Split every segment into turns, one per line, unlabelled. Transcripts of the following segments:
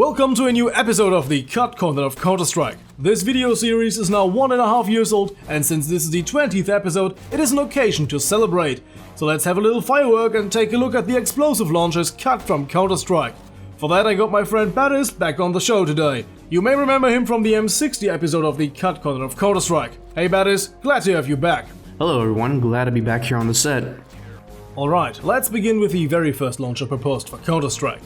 Welcome to a new episode of the cut content of Counter-Strike. This video series is now 1.5 years old, and since this is the 20th episode, it is an occasion to celebrate. So let's have a little firework and take a look at the explosive launches cut from Counter-Strike. For that I got my friend Ballistic back on the show today. You may remember him from the M60 episode of the cut content of Counter-Strike. Hey Ballistic, glad to have you back.
Hello everyone, glad to be back here on the set.
Alright, let's begin with the very first launcher proposed for Counter-Strike.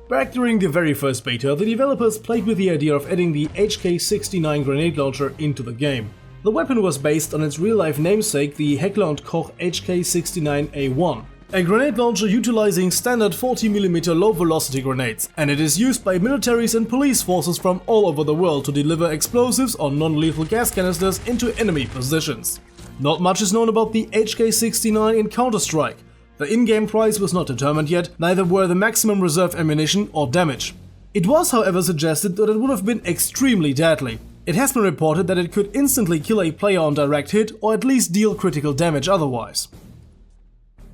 Back during the very first beta, the developers played with the idea of adding the HK69 grenade launcher into the game. The weapon was based on its real-life namesake, the Heckler & Koch HK69A1, a grenade launcher utilizing standard 40mm low-velocity grenades, and it is used by militaries and police forces from all over the world to deliver explosives or non-lethal gas canisters into enemy positions. Not much is known about the HK69 in Counter-Strike. The in-game price was not determined yet, neither were the maximum reserve ammunition or damage. It was however suggested that it would have been extremely deadly. It has been reported that it could instantly kill a player on direct hit or at least deal critical damage otherwise.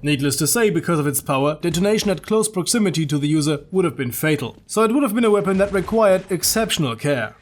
Needless to say, because of its power, detonation at close proximity to the user would have been fatal, so it would have been a weapon that required exceptional care.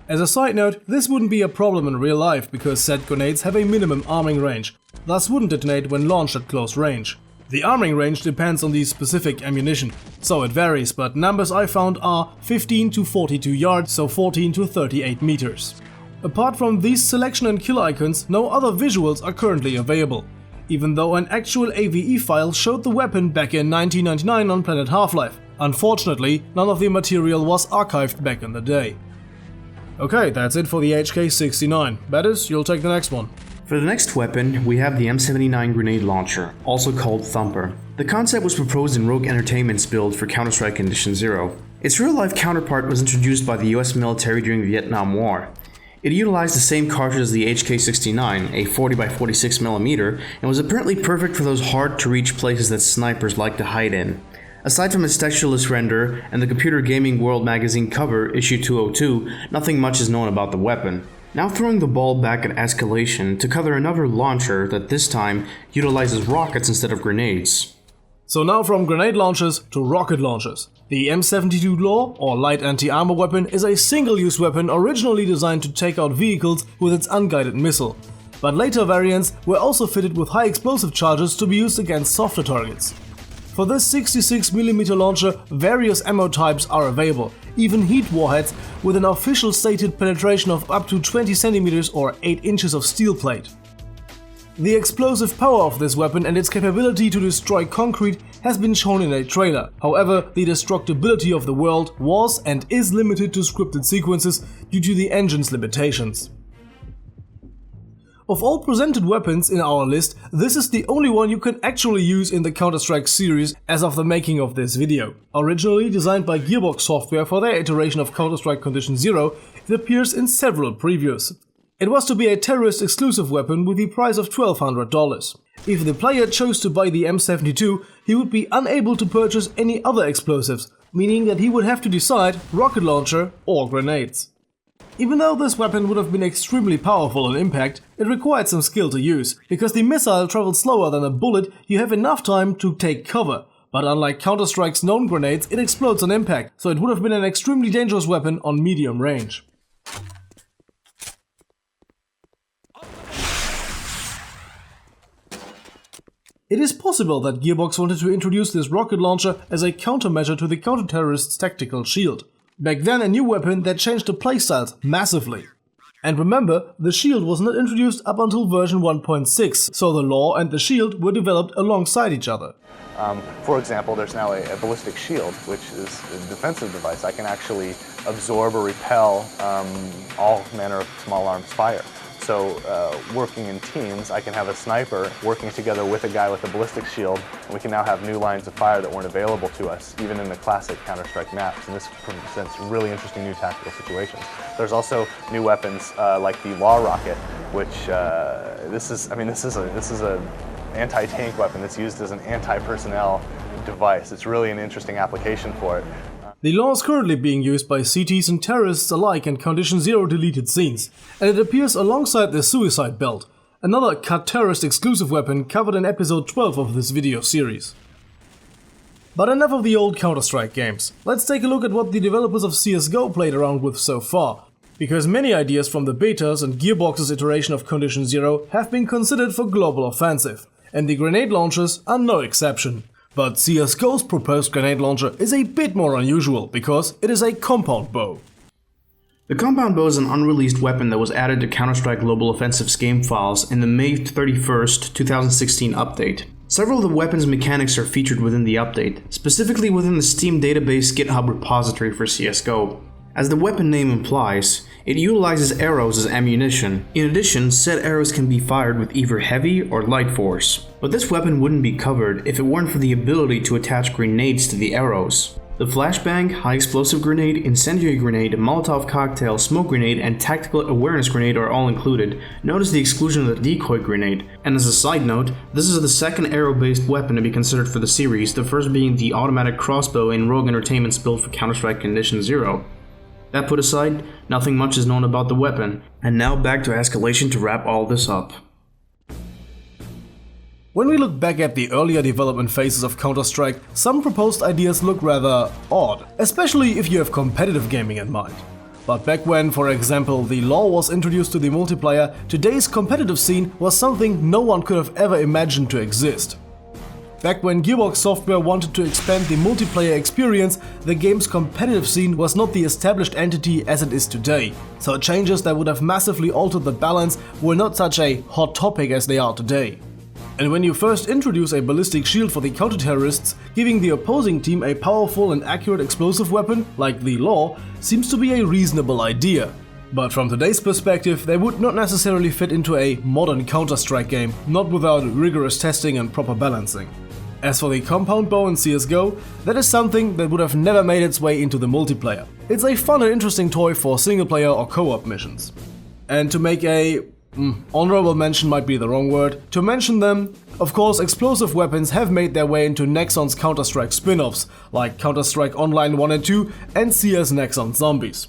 As a side note, this wouldn't be a problem in real life because said grenades have a minimum arming range, thus wouldn't detonate when launched at close range. The arming range depends on the specific ammunition, so it varies, but numbers I found are 15 to 42 yards, so 14 to 38 meters. Apart from these selection and kill icons, no other visuals are currently available, even though an actual AVE file showed the weapon back in 1999 on Planet Half-Life. Unfortunately, none of the material was archived back in the day. Okay, that's it for the HK69. Bettis, you'll take the next one.
For the next weapon, we have the M79 grenade launcher, also called Thumper. The concept was proposed in Rogue Entertainment's build for Counter-Strike Condition Zero. Its real-life counterpart was introduced by the US military during the Vietnam War. It utilized the same cartridge as the HK69, a 40x46mm, and was apparently perfect for those hard-to-reach places that snipers like to hide in. Aside from its textureless render and the Computer Gaming World magazine cover, issue 202, nothing much is known about the weapon. Now throwing the ball back at ESCalation to cover another launcher that this time utilizes rockets instead of grenades.
So now from grenade launchers to rocket launchers. The M72 LAW, or light anti-armor weapon, is a single-use weapon originally designed to take out vehicles with its unguided missile. But later variants were also fitted with high explosive charges to be used against softer targets. For this 66mm launcher, various ammo types are available, even heat warheads with an official stated penetration of up to 20 cm or 8 inches of steel plate. The explosive power of this weapon and its capability to destroy concrete has been shown in a trailer. However, the destructibility of the world was and is limited to scripted sequences due to the engine's limitations. Of all presented weapons in our list, this is the only one you can actually use in the Counter-Strike series as of the making of this video. Originally designed by Gearbox Software for their iteration of Counter-Strike Condition Zero, it appears in several previews. It was to be a terrorist-exclusive weapon with the price of $1,200. If the player chose to buy the M72, he would be unable to purchase any other explosives, meaning that he would have to decide rocket launcher or grenades. Even though this weapon would have been extremely powerful on impact, it required some skill to use. Because the missile travels slower than a bullet, you have enough time to take cover. But unlike Counter-Strike's known grenades, it explodes on impact, so it would have been an extremely dangerous weapon on medium range. It is possible that Gearbox wanted to introduce this rocket launcher as a countermeasure to the counter-terrorist's tactical shield. Back then a new weapon that changed the playstyles massively. And remember, the shield was not introduced up until version 1.6, so the LAW and the shield were developed alongside each other.
For example, there's now a ballistic shield, which is a defensive device. I can actually absorb or repel all manner of small arms fire. So working in teams, I can have a sniper working together with a guy with a ballistic shield, and we can now have new lines of fire that weren't available to us, even in the classic Counter-Strike maps, and this presents really interesting new tactical situations. There's also new weapons like the LAW rocket, which this is an anti-tank weapon that's used as an anti-personnel device. It's really an interesting application for it.
The LAW is currently being used by CTs and terrorists alike in Condition Zero deleted scenes, and it appears alongside the Suicide Belt, another cut terrorist exclusive weapon covered in episode 12 of this video series. But enough of the old Counter-Strike games. Let's take a look at what the developers of CSGO played around with so far. Because many ideas from the betas and Gearbox's iteration of Condition Zero have been considered for global offensive, and the grenade launchers are no exception. But CSGO's proposed grenade launcher is a bit more unusual because it is a compound bow.
The compound bow is an unreleased weapon that was added to Counter-Strike Global Offensive's game files in the May 31st, 2016 update. Several of the weapon's mechanics are featured within the update, specifically within the Steam database GitHub repository for CSGO. As the weapon name implies, it utilizes arrows as ammunition. In addition, said arrows can be fired with either heavy or light force. But this weapon wouldn't be covered if it weren't for the ability to attach grenades to the arrows. The flashbang, high explosive grenade, incendiary grenade, Molotov cocktail, smoke grenade, and tactical awareness grenade are all included. Notice the exclusion of the decoy grenade. And as a side note, this is the second arrow-based weapon to be considered for the series, the first being the automatic crossbow in Rogue Entertainment's build for Counter-Strike Condition Zero. That put aside, nothing much is known about the weapon. And now back to ESCalation to wrap all this up.
When we look back at the earlier development phases of Counter-Strike, some proposed ideas look rather odd, especially if you have competitive gaming in mind. But back when, for example, the law was introduced to the multiplayer, today's competitive scene was something no one could have ever imagined to exist. Back when Gearbox Software wanted to expand the multiplayer experience, the game's competitive scene was not the established entity as it is today, so changes that would have massively altered the balance were not such a hot topic as they are today. And when you first introduce a ballistic shield for the counter-terrorists, giving the opposing team a powerful and accurate explosive weapon, like the law, seems to be a reasonable idea. But from today's perspective, they would not necessarily fit into a modern Counter-Strike game, not without rigorous testing and proper balancing. As for the compound bow in CSGO, that is something that would have never made its way into the multiplayer. It's a fun and interesting toy for single-player or co-op missions. And to make a honorable mention might be the wrong word. To mention them, of course, explosive weapons have made their way into Nexon's Counter-Strike spin-offs, like Counter-Strike Online 1 and 2 and CS Nexon Zombies.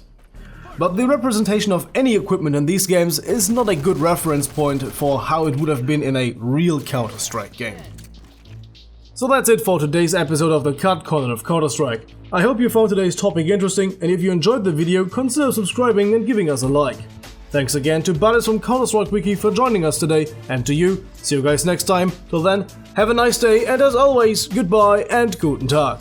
But the representation of any equipment in these games is not a good reference point for how it would have been in a real Counter-Strike game. So that's it for today's episode of the Cut Corner of Counter-Strike. I hope you found today's topic interesting, and if you enjoyed the video, consider subscribing and giving us a like. Thanks again to Ballis from Counter-Strike Wiki for joining us today, and to you, see you guys next time. Till then, have a nice day, and as always, goodbye and guten Tag.